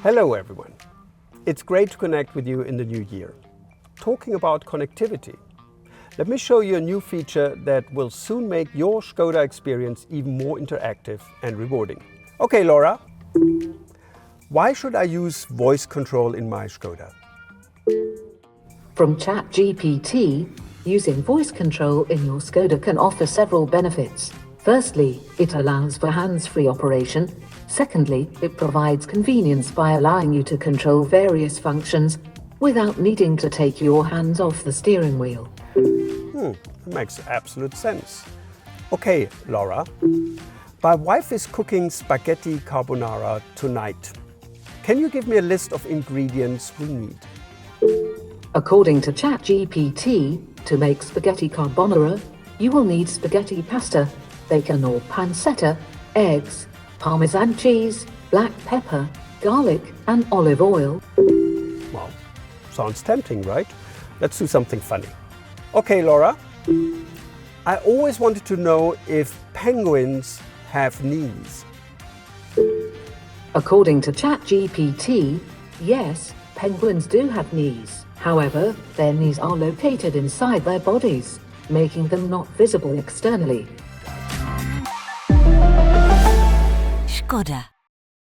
Hello everyone. It's great to connect with you in the new year. Talking about connectivity, let me show you a new feature that will soon make your Škoda experience even more interactive and rewarding. Okay, Laura, why should I use voice control in my Škoda? From ChatGPT, using voice control in your Škoda can offer several benefits. Firstly, it allows for hands-free operation. Secondly, it provides convenience by allowing you to control various functions without needing to take your hands off the steering wheel. That makes absolute sense. Okay, Laura, my wife is cooking spaghetti carbonara tonight. Can you give me a list of ingredients we need? According to ChatGPT, to make spaghetti carbonara, you will need spaghetti pasta, bacon or pancetta, eggs, Parmesan cheese, black pepper, garlic and olive oil. Well, sounds tempting, right? Let's do something funny. Okay, Laura, I always wanted to know if penguins have knees. According to ChatGPT, yes, penguins do have knees. However, their knees are located inside their bodies, making them not visible externally. Škoda.